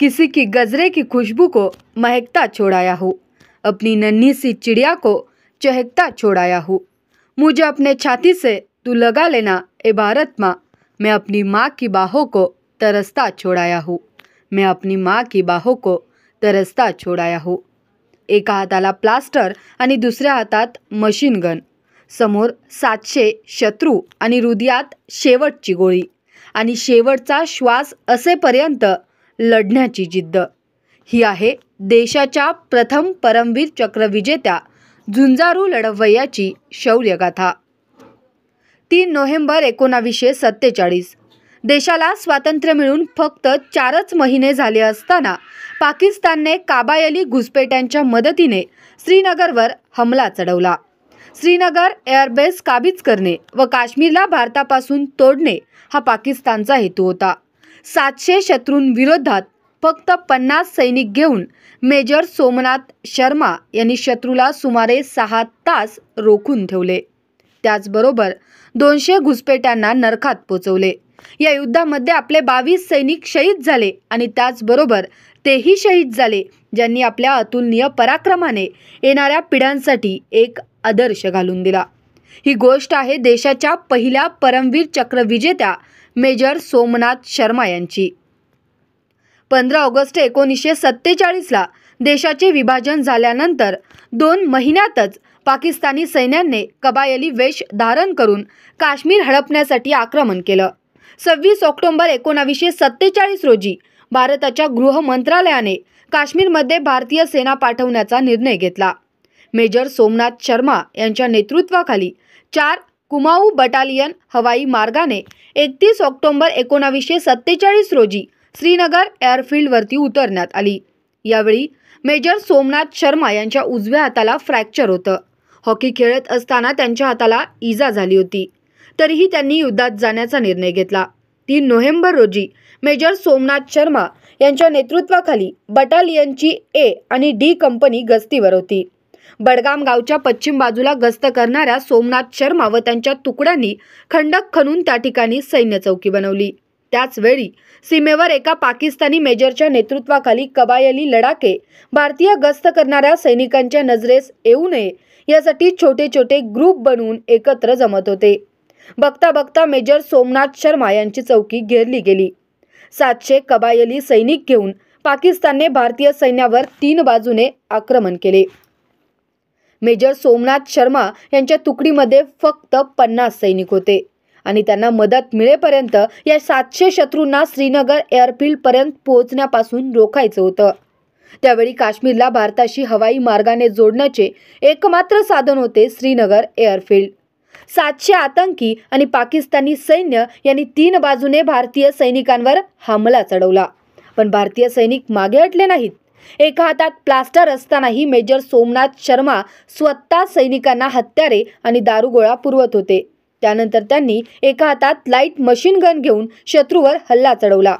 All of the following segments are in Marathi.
किसी की गजरे की खुशबू को महकता छोड़ाया हूँ, अपनी नन्ही सी चिड़िया को चहकता छोड़ाया हूँ। मुझे अपने छाती से तू लगा लेना ए भारत माँ, मैं अपनी माँ की बाहों को तरसता छोड़ाया हूँ, मैं अपनी माँ की बाहों को तरसता छोड़ाया हूँ। एका हाताला प्लास्टर आणि दुसऱ्या हातात मशीन गन, समोर 700 शत्रू आणि हृदयात शेवटची गोळी आणि शेवटचा श्वास असेपर्यंत लढण्याची जिद्द। ही आहे देशाच्या प्रथम परमवीर चक्र विजेत्या झुंजारू लढवय्याची शौर्यगाथा। 3 नोव्हेंबर 1947 देशाला स्वातंत्र्य मिळून फक्त 4च महिने झाले असताना पाकिस्तानने काबायली घुसपेट्यांच्या मदतीने श्रीनगरवर हमला चढवला। श्रीनगर एअरबेस काबीज करणे व काश्मीरला भारतापासून तोडणे हा पाकिस्तानचा हेतू होता। 700 शत्रूंविरोधात फक्त 50 सैनिक घेऊन मेजर सोमनाथ शर्मा यांनी शत्रूला सुमारे 6 तास रोखून ठेवले। त्याचबरोबर 200 घुसपेट्यांना नरखात पोचवले। या युद्धामध्ये आपले 22 सैनिक शहीद झाले आणि त्याचबरोबर तेही शहीद झाले ज्यांनी आपल्या अतुलनीय पराक्रमाने येणाऱ्या पिढ्यांसाठी एक आदर्श घालून दिला। ही गोष्ट आहे देशाच्या पहिल्या परमवीर चक्र विजेत्या मेजर सोमनाथ शर्मा यांची। 15 ऑगस्ट 1947 ला देशाचे विभाजन झाल्यानंतर 2 महिन्यातच पाकिस्तानी सैन्याने कबायली वेश धारण करून काश्मीर हडपण्यासाठी आक्रमण केलं। 26 ऑक्टोबर 1947 रोजी भारताच्या गृह मंत्रालयाने काश्मीरमध्ये भारतीय सेना पाठवण्याचा निर्णय घेतला। मेजर सोमनाथ शर्मा यांच्या नेतृत्वाखाली 4 कुमाऊ बटालियन हवाई मार्गाने 31 ऑक्टोबर 1947 रोजी श्रीनगर एअरफील्डवरती उतरण्यात आली। यावेळी मेजर सोमनाथ शर्मा यांच्या उजव्या हाताला फ्रॅक्चर होतं। हॉकी खेळत असताना त्यांच्या हाताला इजा झाली होती, तरीही त्यांनी युद्धात जाण्याचा निर्णय घेतला। 3 नोव्हेंबर रोजी मेजर सोमनाथ शर्मा यांच्या नेतृत्वाखाली बटालियनची ए आणि डी कंपनी गस्तीवर होती। बडगाम गावच्या पश्चिम बाजूला गस्त करणाऱ्या सोमनाथ शर्मा व त्यांच्या तुकड्यांनी खंडक खणून त्या ठिकाणी सैन्य चौकी बनवली। त्याच वेळी सीमेवर एका पाकिस्तानी मेजरच्या नेतृत्वाखाली कबायली लढाके भारतीय गस्त करणाऱ्या सैनिकांच्या नजरेस येऊ नये यासाठी छोटे छोटे ग्रुप बनवून एकत्र जमत होते। बघता बघता मेजर सोमनाथ शर्मा यांची चौकी घेरली गेली। 700 कबायली सैनिक घेऊन पाकिस्तानने भारतीय सैन्यावर 3 बाजूने आक्रमण केले। मेजर सोमनाथ शर्मा यांच्या तुकडीमध्ये फक्त 50 सैनिक होते आणि त्यांना मदत मिळेपर्यंत या 700 शत्रूंना श्रीनगर एअरफील्ड पर्यंत पोहोचण्यापासून रोखायचं होतं। त्यावेळी काश्मीरला भारताशी हवाई मार्गाने जोडण्याचे एकमात्र साधन होते श्रीनगर एअरफील्ड। 700 आतंकी आणि पाकिस्तानी सैन्य यांनी 3 बाजूने भारतीय सैनिकांवर हमला चढवला, पण भारतीय सैनिक मागे हटले नाहीत। एका हातात प्लास्टर असतानाही मेजर सोमनाथ शर्मा स्वतः सैनिकांना हत्यारे आणि दारुगोळा पुरवत होते। त्यानंतर त्यांनी एका हातात लाईट मशीन गन घेऊन शत्रूवर हल्ला चढवला।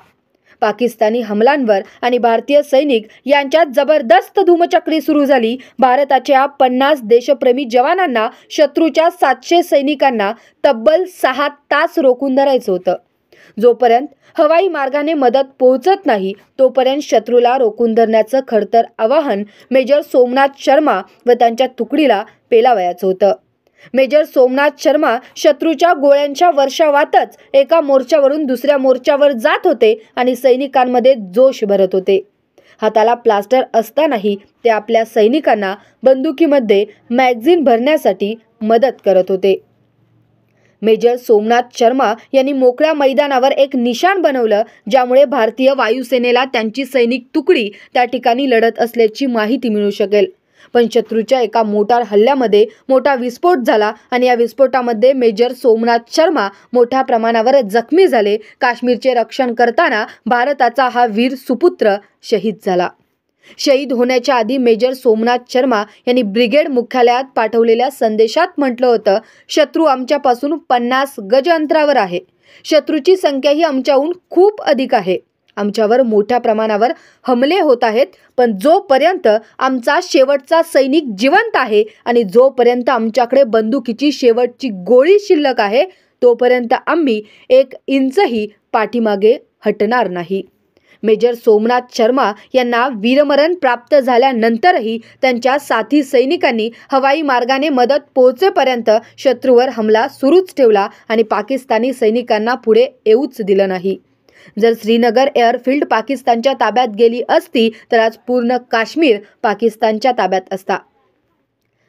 पाकिस्तानी हमलांवर आणि भारतीय सैनिक यांच्यात जबरदस्त धूमचक्री सुरू झाली। भारताच्या 50 देशप्रेमी जवानांना शत्रूच्या 700 सैनिकांना तब्बल 6 तास रोखून धरायचं होतं। जोपर्यंत हवाई मार्गाने मदत पोहोचत नाही तोपर्यंत शत्रूला रोखून धरण्याचं खडतर आवाहन मेजर सोमनाथ शर्मा व त्यांच्या तुकडीला पेलावयाचं होतं। मेजर सोमनाथ शर्मा शत्रूच्या गोळ्यांच्या वर्षावातच एका मोर्चावरून दुसऱ्या मोर्चावर जात होते आणि सैनिकांमध्ये जोश भरत होते। हाताला प्लास्टर असतानाही ते आपल्या सैनिकांना बंदुकीमध्ये मॅगझिन भरण्यासाठी मदत करत होते। मेजर सोमनाथ शर्मा यांनी मोकळ्या मैदानावर एक निशाण बनवलं, ज्यामुळे भारतीय वायुसेनेला त्यांची सैनिक तुकडी त्या ठिकाणी लढत असल्याची माहिती मिळू शकेल। पण शत्रूच्या एका मोटार हल्ल्यामध्ये मोठा विस्फोट झाला आणि या विस्फोटामध्ये मेजर सोमनाथ शर्मा मोठ्या प्रमाणावर जखमी झाले। काश्मीरचे रक्षण करताना भारताचा हा वीर सुपुत्र शहीद झाला। शहीद होण्याच्या आधी मेजर सोमनाथ शर्मा यांनी ब्रिगेड मुख्यालयात पाठवलेल्या संदेशात म्हटलं होतं, शत्रू आमच्यापासून 50 गज अंतरावर आहे। शत्रूची संख्या ही आमच्याहून खूप अधिक आहे। आमच्यावर मोठ्या प्रमाणावर हमले होत आहेत, पण जोपर्यंत आमचा शेवटचा सैनिक जिवंत आहे आणि जोपर्यंत आमच्याकडे बंदुकीची शेवटची गोळी शिल्लक आहे तोपर्यंत आम्ही 1 इंचही पाठीमागे हटणार नाही। मेजर सोमनाथ शर्मा यांना वीरमरण प्राप्त झाल्यानंतरही त्यांच्या साथी सैनिकांनी हवाई मार्गाने मदत पोहोचेपर्यंत शत्रूवर हमला सुरूच ठेवला आणि पाकिस्तानी सैनिकांना पुढे येऊच दिलं नाही. जर श्रीनगर एअरफील्ड पाकिस्तानच्या ताब्यात गेली असती तर आज पूर्ण काश्मीर पाकिस्तानच्या ताब्यात असता.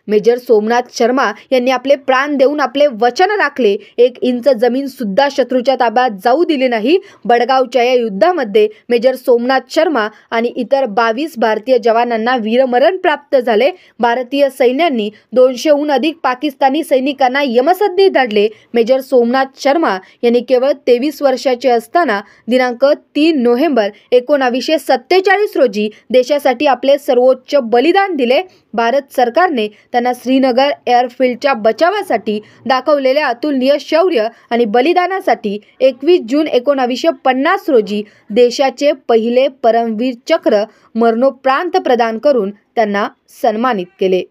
मेजर सोमनाथ शर्मा यांनी आपले प्राण देऊन आपले वचन राखले. 1 इंच जमीन सुद्धा शत्रूच्या ताब्यात जाऊ दिली नाही. बडगावच्या या युद्धामध्ये मेजर सोमनाथ शर्मा आणि इतर 22 भारतीय जवानांना वीरमरण प्राप्त झाले. भारतीय सैन्यांनी 200हून अधिक पाकिस्तानी सैनिकांना यमसदनी धाडले. मेजर सोमनाथ शर्मा यांनी केवळ 23 वर्षाचे असताना दिनांक 3 नोव्हेंबर 1947 रोजी देशासाठी आपले सर्वोच्च बलिदान दिले. भारत सरकारने त्यांना श्रीनगर एअरफील्डच्या बचावासाठी दाखवलेल्या अतुलनीय शौर्य आणि बलिदानासाठी 21 जून 1950 रोजी देशाचे पहिले परमवीर चक्र मरणोपरांत प्रदान करून त्यांना सन्मानित केले.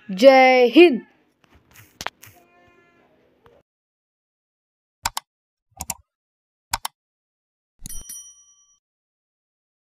जय हिंद.